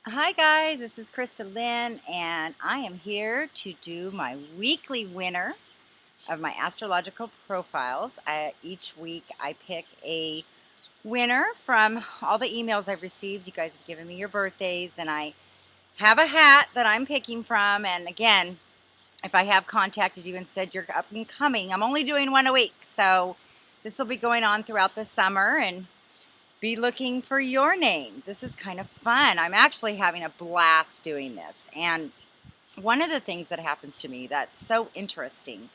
Hi guys, this is Chrystal Lynn, and I am here to do my weekly winner of my astrological profiles. Each week I pick a winner from all the emails I've received. You guys have given me your birthdays, and I have a hat that I'm picking from. And again, if I have contacted you and said you're up and coming, I'm only doing one a week. So this will be going on throughout the summer, and be looking for your name. This is kind of fun. I'm actually having a blast doing this. And one of the things that happens to me that's so interesting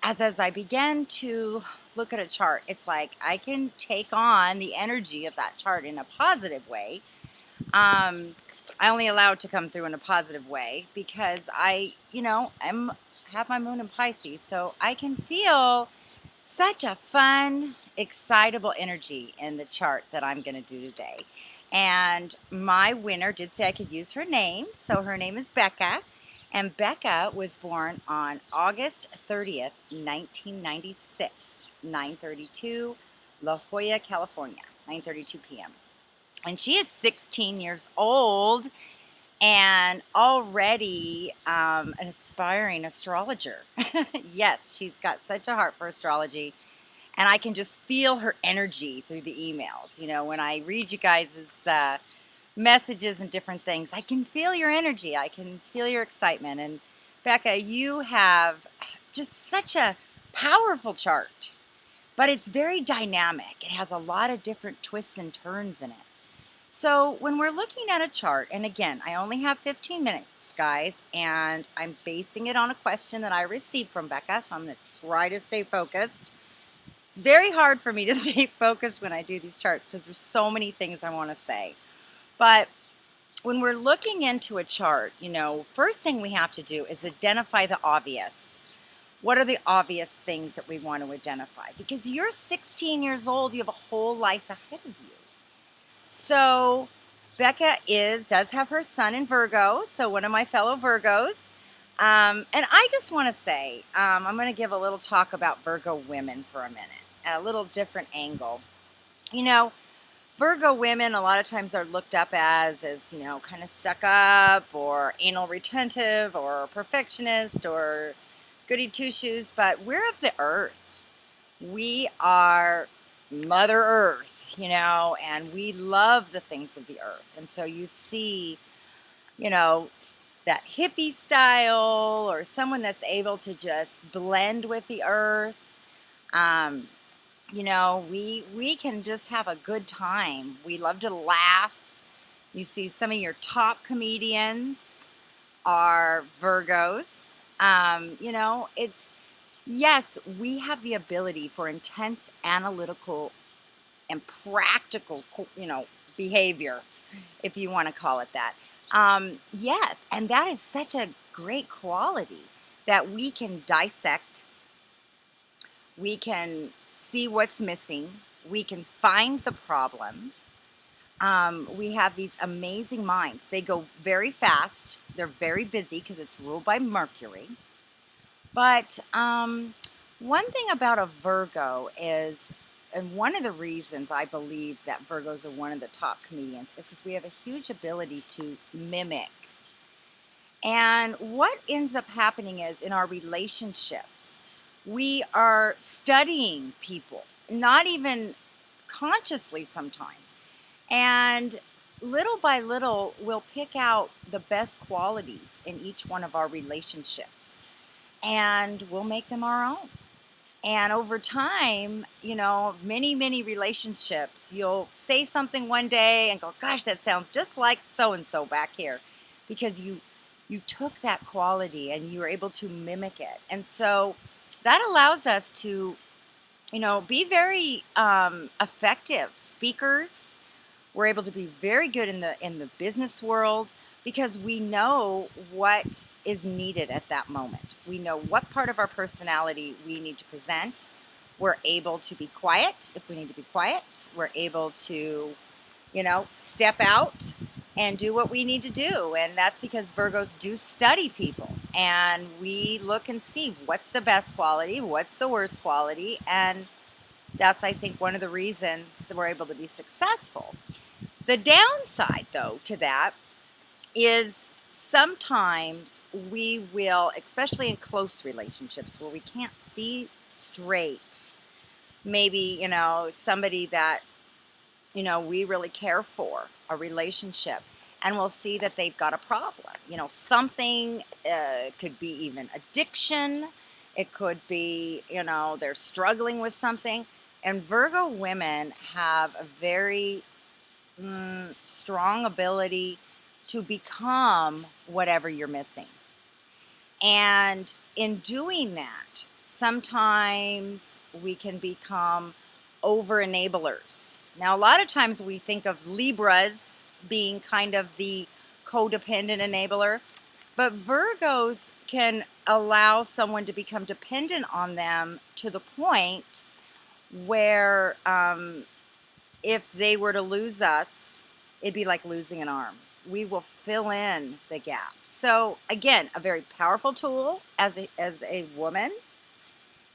as I begin to look at a chart, it's like I can take on the energy of that chart in a positive way. I only allow it to come through in a positive way because I'm have my moon in Pisces, so I can feel such a fun, excitable energy in the chart that I'm going to do today. And my winner did say I could use her name. So her name is Becca. And Becca was born on August 30th, 1996, 9:32, La Jolla, California, 9:32 p.m. And she is 16 years old and already an aspiring astrologer. Yes, she's got such a heart for astrology, and I can just feel her energy through the emails. You know, when I read you guys' messages and different things, I can feel your energy. I can feel your excitement. And Becca, you have just such a powerful chart, but it's very dynamic. It has a lot of different twists and turns in it. So when we're looking at a chart, and again, I only have 15 minutes, guys, and I'm basing it on a question that I received from Becca, so I'm going to try to stay focused. It's very hard for me to stay focused when I do these charts because there's so many things I want to say. But when we're looking into a chart, first thing we have to do is identify the obvious. What are the obvious things that we want to identify? Because you're 16 years old, you have a whole life ahead of you. So Becca does have her sun in Virgo, so one of my fellow Virgos. And I just want to say, I'm going to give a little talk about Virgo women for a minute, at a little different angle. Virgo women a lot of times are looked up as kind of stuck up or anal retentive or perfectionist or goody two-shoes, but we're of the earth. We are Mother Earth. And we love the things of the earth. And so you see, that hippie style or someone that's able to just blend with the earth. We can just have a good time. We love to laugh. You see some of your top comedians are Virgos. Yes, we have the ability for intense analytical and practical, behavior, if you want to call it that. Yes, and that is such a great quality that we can dissect, we can see what's missing, we can find the problem. We have these amazing minds. They go very fast. They're very busy because it's ruled by Mercury. But one thing about a Virgo is, and one of the reasons I believe that Virgos are one of the top comedians is because we have a huge ability to mimic. And what ends up happening is in our relationships, we are studying people, not even consciously sometimes. And little by little, we'll pick out the best qualities in each one of our relationships and we'll make them our own. And over time, many, many relationships, you'll say something one day and go, gosh, that sounds just like so-and-so back here. Because you took that quality and you were able to mimic it. And so that allows us to, be very effective speakers. We're able to be very good in the business world because we know what is needed at that moment. We know what part of our personality we need to present. We're able to be quiet if we need to be quiet. We're able to, step out and do what we need to do. And that's because Virgos do study people. And we look and see what's the best quality, what's the worst quality. And that's, I think, one of the reasons that we're able to be successful. The downside, though, to that is sometimes we will, especially in close relationships where we can't see straight, maybe, somebody that, we really care for, a relationship, and we'll see that they've got a problem. Something could be even addiction. It could be, they're struggling with something. And Virgo women have a very strong ability to become whatever you're missing. And in doing that, sometimes we can become over enablers. Now, a lot of times we think of Libras being kind of the codependent enabler, but Virgos can allow someone to become dependent on them to the point where if they were to lose us, it'd be like losing an arm. We will fill in the gap. So again, a very powerful tool as a woman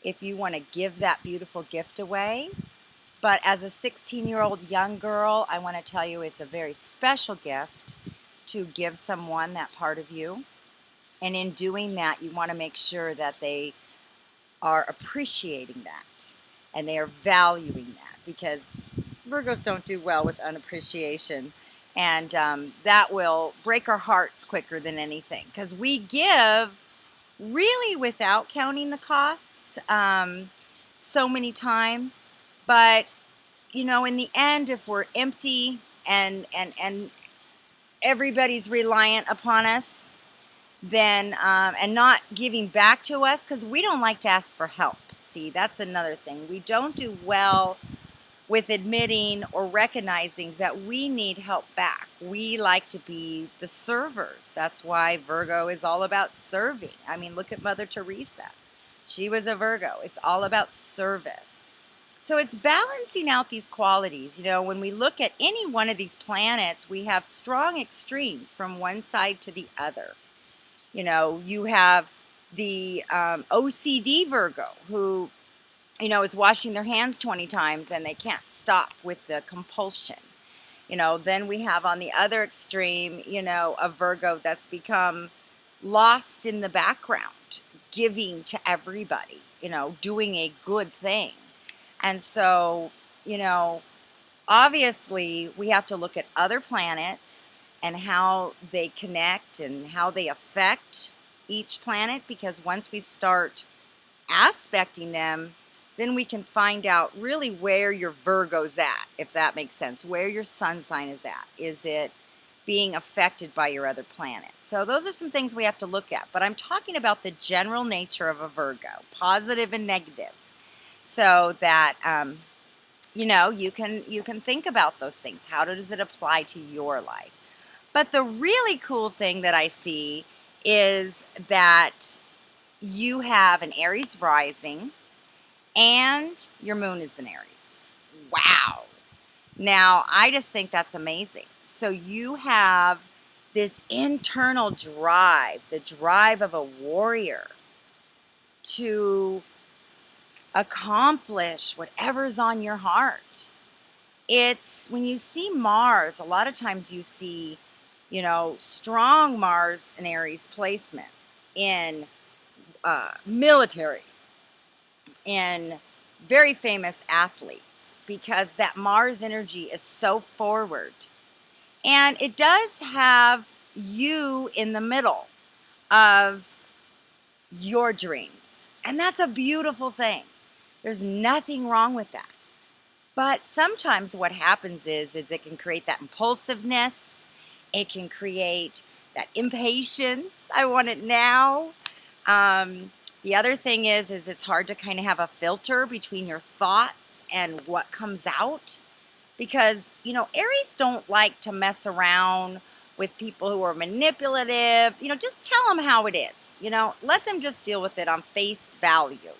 if you want to give that beautiful gift away. But as a 16-year-old young girl, I want to tell you it's a very special gift to give someone that part of you. And in doing that, you want to make sure that they are appreciating that and they are valuing that, because Virgos don't do well with unappreciation. And that will break our hearts quicker than anything, because we give really without counting the costs so many times. But, in the end, if we're empty and everybody's reliant upon us, then and not giving back to us, because we don't like to ask for help. See, that's another thing. We don't do well with admitting or recognizing that we need help back. We like to be the servers. That's why Virgo is all about serving. I mean, look at Mother Teresa. She was a Virgo. It's all about service. So it's balancing out these qualities. When we look at any one of these planets, we have strong extremes from one side to the other. You have the OCD Virgo who, is washing their hands 20 times and they can't stop with the compulsion. Then we have on the other extreme, a Virgo that's become lost in the background, giving to everybody, doing a good thing. And so, obviously we have to look at other planets and how they connect and how they affect each planet, because once we start aspecting them, then we can find out really where your Virgo's at, if that makes sense, where your sun sign is at. Is it being affected by your other planets? So those are some things we have to look at. But I'm talking about the general nature of a Virgo, positive and negative, so that you can think about those things. How does it apply to your life? But the really cool thing that I see is that you have an Aries rising and your moon is in Aries. Wow. Now, I just think that's amazing. So you have this internal drive, the drive of a warrior to accomplish whatever's on your heart. It's when you see Mars, a lot of times you see, strong Mars and Aries placement in military, in very famous athletes, because that Mars energy is so forward. And it does have you in the middle of your dreams. And that's a beautiful thing. There's nothing wrong with that. But sometimes what happens is it can create that impulsiveness. It can create that impatience. I want it now. The other thing is it's hard to kind of have a filter between your thoughts and what comes out. Because, Aries don't like to mess around with people who are manipulative. Just tell them how it is. Let them just deal with it on face value.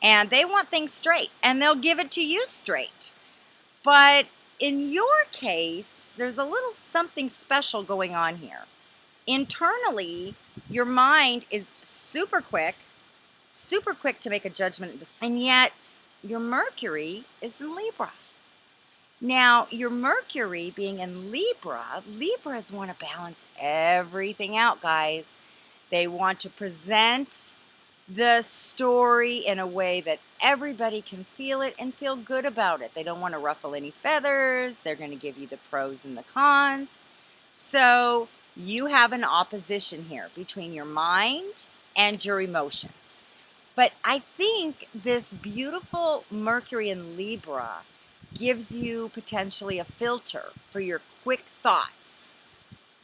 And they want things straight, and they'll give it to you straight. But in your case, there's a little something special going on here. Internally, your mind is super quick to make a judgment, and yet your Mercury is in Libra. Now, your Mercury being in Libra, Libras want to balance everything out, guys. They want to present the story in a way that everybody can feel it and feel good about it. They don't want to ruffle any feathers. They're going to give you the pros and the cons. So you have an opposition here between your mind and your emotions. But I think this beautiful Mercury in Libra gives you potentially a filter for your quick thoughts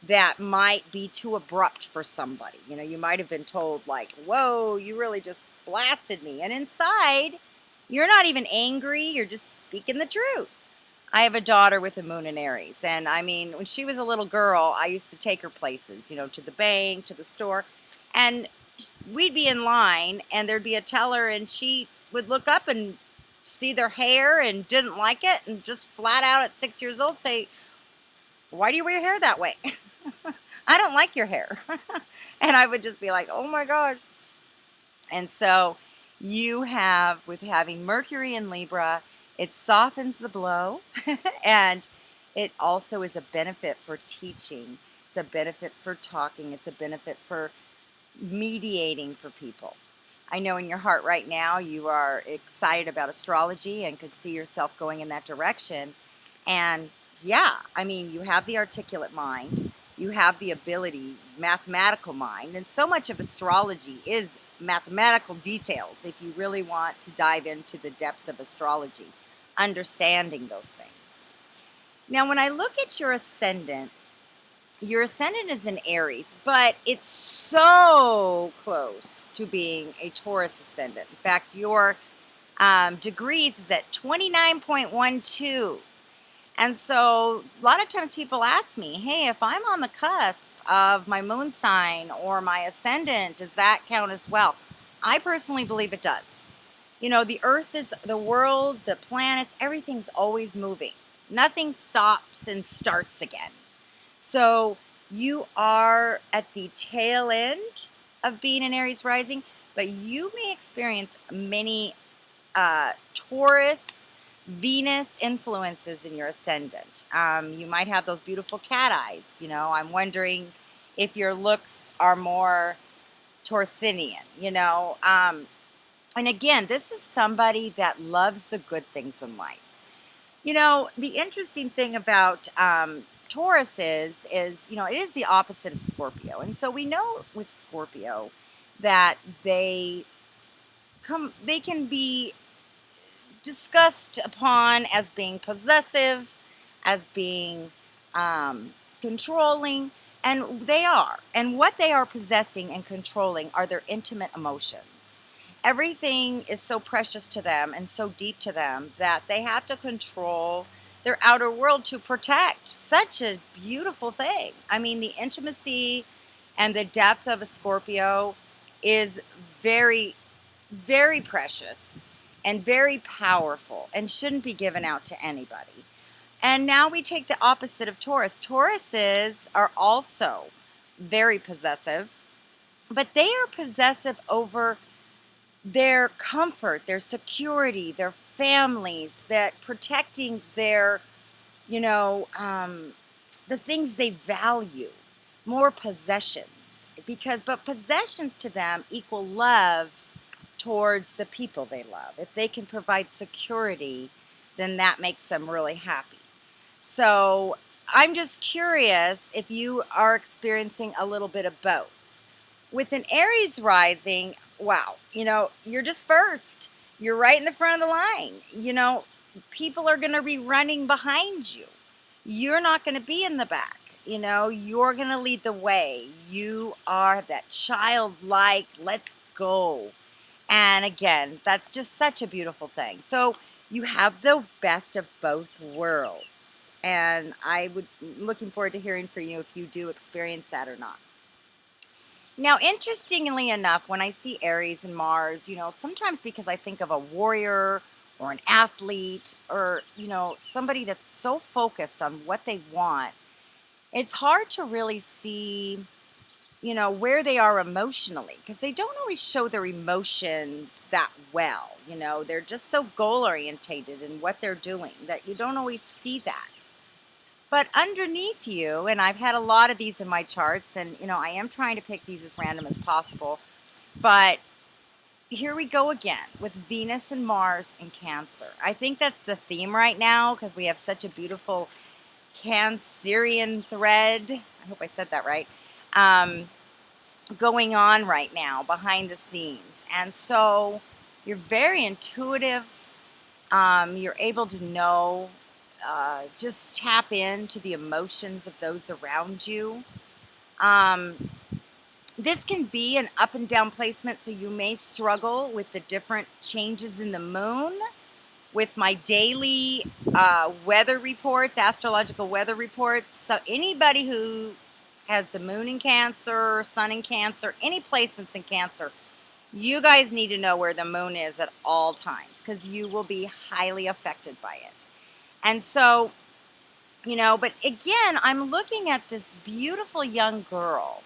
that might be too abrupt for somebody. You know, you might have been told, like, whoa, you really just blasted me. And inside, you're not even angry, you're just speaking the truth. I have a daughter with a moon in Aries. And I mean, when she was a little girl, I used to take her places, you know, to the bank, to the store. And we'd be in line and there'd be a teller and she would look up and see their hair and didn't like it and just flat out at 6 years old say, why do you wear your hair that way? I don't like your hair. And I would just be like, oh my gosh. And so you have, with having Mercury in Libra, it softens the blow and it also is a benefit for teaching. It's a benefit for talking. It's a benefit for mediating for people. I know in your heart right now you are excited about astrology and could see yourself going in that direction. And yeah, I mean, you have the articulate mind, you have the ability, mathematical mind, and so much of astrology is mathematical details if you really want to dive into the depths of astrology, understanding those things. Now, when I look at your ascendant is in Aries, but it's so close to being a Taurus ascendant. In fact, your degrees is at 29.12. And so a lot of times people ask me, hey, if I'm on the cusp of my moon sign or my ascendant, does that count as well? I personally believe it does. You know, the earth is the world, the planets, everything's always moving. Nothing stops and starts again. So you are at the tail end of being an Aries rising, but you may experience many Taurus, Venus influences in your ascendant. You might have those beautiful cat eyes. You know, I'm wondering if your looks are more Taurusinian, you know. And again, this is somebody that loves the good things in life. You know, the interesting thing about Taurus is, you know, it is the opposite of Scorpio. And so we know with Scorpio that they can be discussed upon as being possessive, as being controlling, and they are. And what they are possessing and controlling are their intimate emotions. Everything is so precious to them and so deep to them that they have to control their outer world to protect. Such a beautiful thing. I mean, the intimacy and the depth of a Scorpio is very, very precious and very powerful and shouldn't be given out to anybody. And now we take the opposite of Taurus. Tauruses are also very possessive, but they are possessive over their comfort, their security, their families, that protecting their, you know, the things they value, more possessions. But possessions to them equal love towards the people they love. If they can provide security, then that makes them really happy. So I'm just curious if you are experiencing a little bit of both. With an Aries rising, wow, you know, you're dispersed. You're right in the front of the line. You know, people are going to be running behind you. You're not going to be in the back. You know, you're going to lead the way. You are that childlike, let's go. And again, that's just such a beautiful thing. So you have the best of both worlds. And looking forward to hearing from you if you do experience that or not. Now, interestingly enough, when I see Aries and Mars, you know, sometimes because I think of a warrior or an athlete or, you know, somebody that's so focused on what they want, it's hard to really see where they are emotionally, because they don't always show their emotions that well. They're just so goal orientated in what they're doing that you don't always see that. But underneath you, and I've had a lot of these in my charts, and I am trying to pick these as random as possible, but here we go again with Venus and Mars in Cancer. I think that's the theme right now because we have such a beautiful Cancerian thread. I hope I said that right. Going on right now behind the scenes. And so you're very intuitive. You're able to know, just tap into the emotions of those around you. This can be an up and down placement, so you may struggle with the different changes in the moon. With my daily weather reports, astrological weather reports, so anybody who has the moon in Cancer, sun in Cancer, any placements in Cancer, you guys need to know where the moon is at all times because you will be highly affected by it. And so, but again, I'm looking at this beautiful young girl.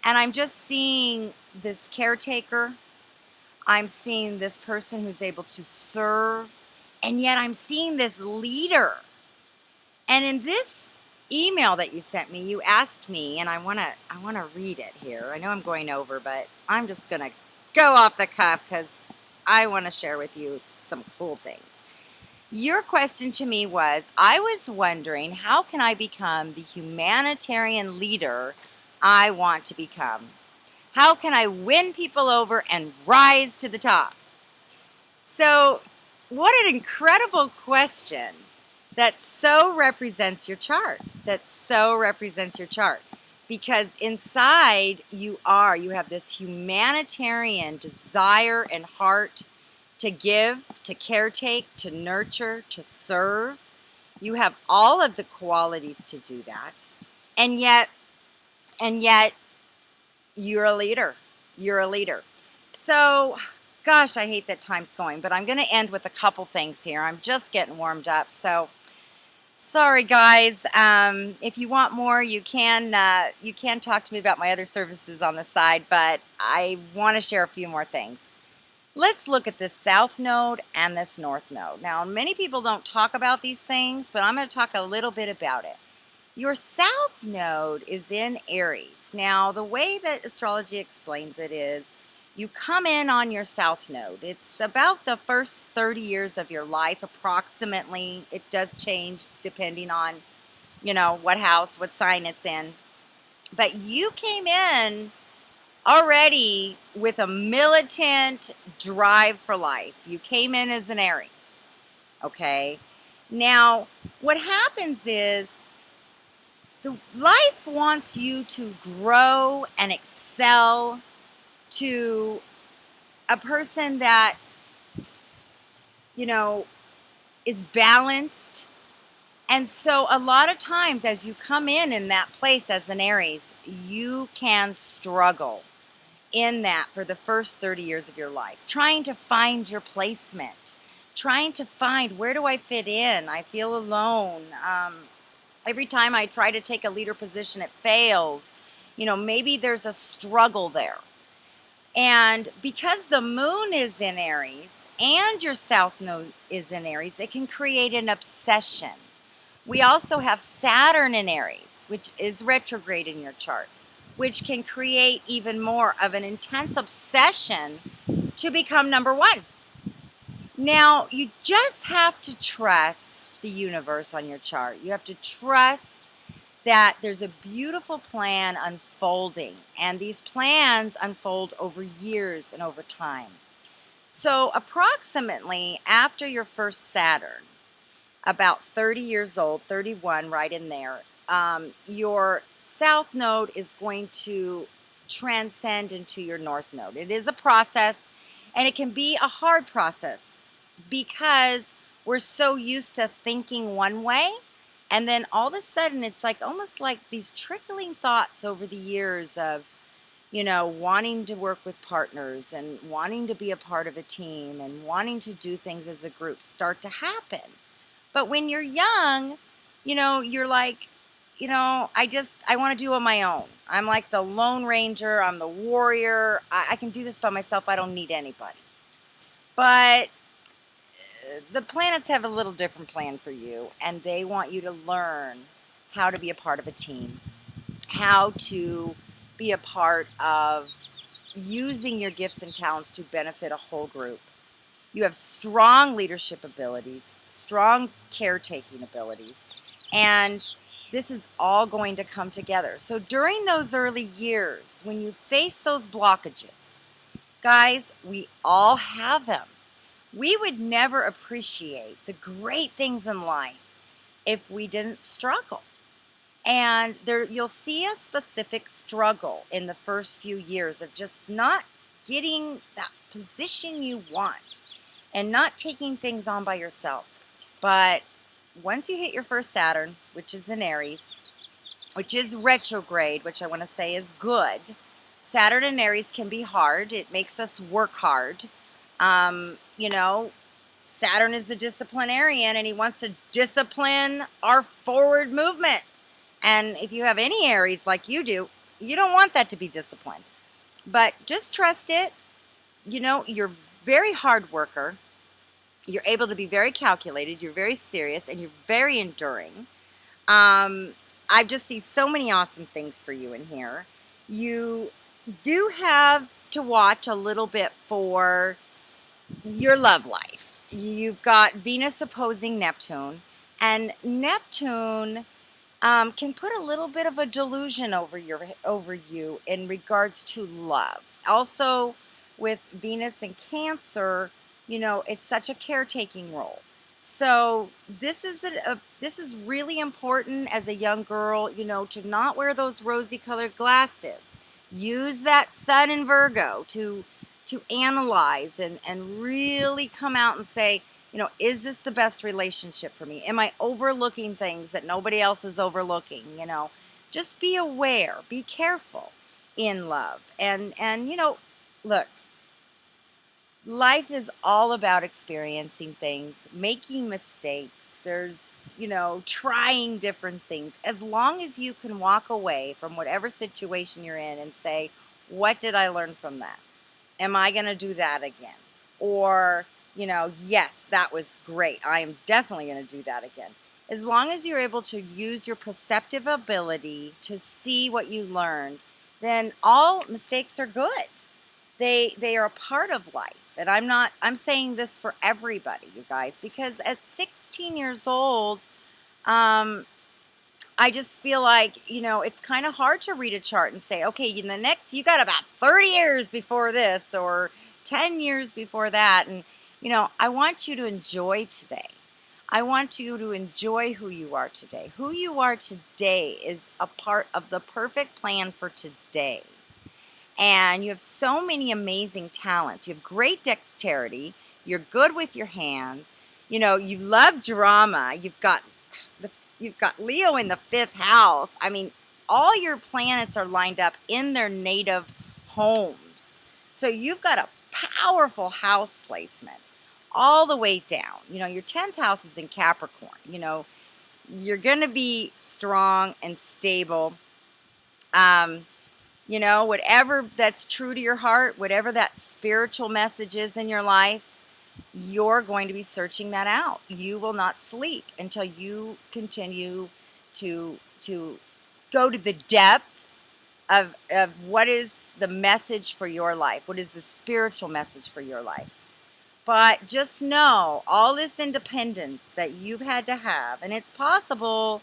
And I'm just seeing this caretaker. I'm seeing this person who's able to serve. And yet I'm seeing this leader. And in this email that you sent me, you asked me, and I want to read it here. I know I'm going over, but I'm just going to go off the cuff because I want to share with you some cool things. Your question to me was, I was wondering, how can I become the humanitarian leader I want to become? How can I win people over and rise to the top? So, what an incredible question that so represents your chart. Because inside you have this humanitarian desire and heart to give, to caretake, to nurture, to serve. You have all of the qualities to do that. And yet you're a leader. So, gosh, I hate that time's going, but I'm going to end with a couple things here. I'm just getting warmed up. So, sorry, guys. If you want more, you can talk to me about my other services on the side, but I want to share a few more things. Let's look at this South Node and this North Node. Now, many people don't talk about these things, but I'm going to talk a little bit about it. Your South Node is in Aries. Now, the way that astrology explains it is you come in on your South Node. It's about the first 30 years of your life, approximately. It does change depending on, what house, what sign it's in. But you came in already with a militant drive for life. You came in as an Aries, okay? Now, what happens is the life wants you to grow and excel to a person that, is balanced. And so a lot of times as you come in that place as an Aries, you can struggle in that for the first 30 years of your life, trying to find your placement, trying to find, where do I fit in? I feel alone. Every time I try to take a leader position, it fails. Maybe there's a struggle there. And because the moon is in Aries and your South Node is in Aries, it can create an obsession. We also have Saturn in Aries, which is retrograde in your chart, which can create even more of an intense obsession to become number one. Now, you just have to trust the universe on your chart. You have to trust that there's a beautiful plan unfolding, and these plans unfold over years and over time. So approximately after your first Saturn, about 30 years old, 31, right in there, your South Node is going to transcend into your North Node. It is a process, and it can be a hard process because we're so used to thinking one way, and then all of a sudden it's like almost like these trickling thoughts over the years of, wanting to work with partners and wanting to be a part of a team and wanting to do things as a group start to happen. But when you're young, you're like, I want to do it on my own. I'm like the Lone Ranger. I'm the warrior. I can do this by myself. I don't need anybody. But the planets have a little different plan for you, and they want you to learn how to be a part of a team, how to be a part of using your gifts and talents to benefit a whole group. You have strong leadership abilities, strong caretaking abilities, and this is all going to come together. So during those early years, when you face those blockages, guys, we all have them. We would never appreciate the great things in life if we didn't struggle. And there, you'll see a specific struggle in the first few years of just not getting that position you want and not taking things on by yourself. But once you hit your first Saturn, which is in Aries, which is retrograde, which I want to say is good. Saturn in Aries can be hard. It makes us work hard. You know, Saturn is the disciplinarian, and he wants to discipline our forward movement. And if you have any Aries like you do, you don't want that to be disciplined. But just trust it. You know, you're very hard worker. You're able to be very calculated. You're very serious, and you're very enduring. I just see so many awesome things for you in here. You do have to watch a little bit for your love life. You've got Venus opposing Neptune, and Neptune can put a little bit of a delusion over you in regards to love. Also, with Venus and Cancer, you know, it's such a caretaking role. So this is really important as a young girl, you know, to not wear those rosy-colored glasses. Use that Sun in Virgo to analyze and really come out and say, you know, is this the best relationship for me? Am I overlooking things that nobody else is overlooking? You know, just be aware, be careful in love. And you know, look, life is all about experiencing things, making mistakes. There's, you know, trying different things. As long as you can walk away from whatever situation you're in and say, what did I learn from that? Am I going to do that again? Or, you know, yes, that was great. I am definitely going to do that again. As long as you're able to use your perceptive ability to see what you learned, then all mistakes are good. They are a part of life. And I'm saying this for everybody, you guys, because at 16 years old, I just feel like, you know, it's kind of hard to read a chart and say, okay, you got about 30 years before this or 10 years before that. And, you know, I want you to enjoy today. I want you to enjoy who you are today. Who you are today is a part of the perfect plan for today. And you have so many amazing talents. You have great dexterity. You're good with your hands. You know, you love drama. You've got Leo in the 5th house. I mean, all your planets are lined up in their native homes. So you've got a powerful house placement all the way down. You know, your 10th house is in Capricorn. You know, you're going to be strong and stable. You know, whatever that's true to your heart, whatever that spiritual message is in your life, you're going to be searching that out. You will not sleep until you continue to go to the depth of what is the message for your life, what is the spiritual message for your life. But just know all this independence that you've had to have, and it's possible.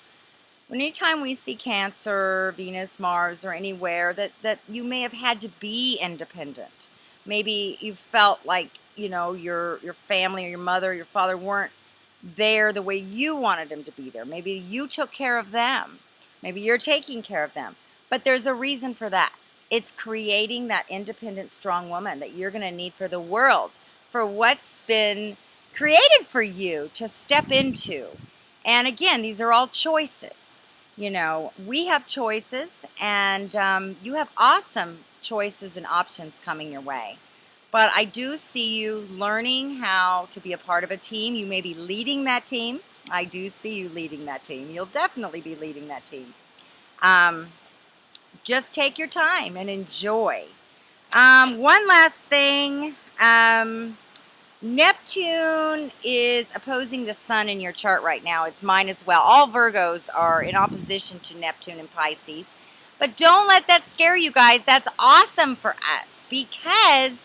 Anytime we see Cancer, Venus, Mars, or anywhere that you may have had to be independent. Maybe you felt like, you know, your family or your mother or your father weren't there the way you wanted them to be there. Maybe you took care of them. Maybe you're taking care of them. But there's a reason for that. It's creating that independent, strong woman that you're going to need for the world, for what's been created for you to step into. And again, these are all choices. You know, we have choices, and you have awesome choices and options coming your way. But I do see you learning how to be a part of a team. You may be leading that team. I do see you leading that team. You'll definitely be leading that team. Just take your time and enjoy. One last thing. Neptune is opposing the sun in your chart right now. It's mine as well. All Virgos are in opposition to Neptune and Pisces. But don't let that scare you guys. That's awesome for us because,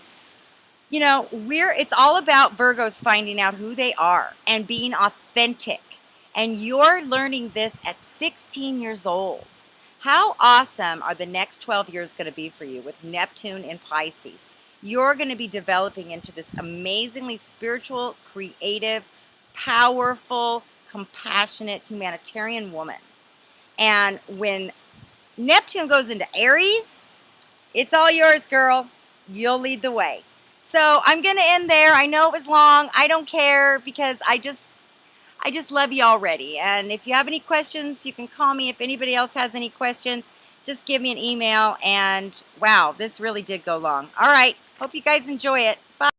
you know, it's all about Virgos finding out who they are and being authentic. And you're learning this at 16 years old. How awesome are the next 12 years going to be for you with Neptune and Pisces? You're going to be developing into this amazingly spiritual, creative, powerful, compassionate, humanitarian woman. And when Neptune goes into Aries, it's all yours, girl. You'll lead the way. So I'm going to end there. I know it was long. I don't care because I just love you already. And if you have any questions, you can call me. If anybody else has any questions, just give me an email. And wow, this really did go long. All right. Hope you guys enjoy it. Bye.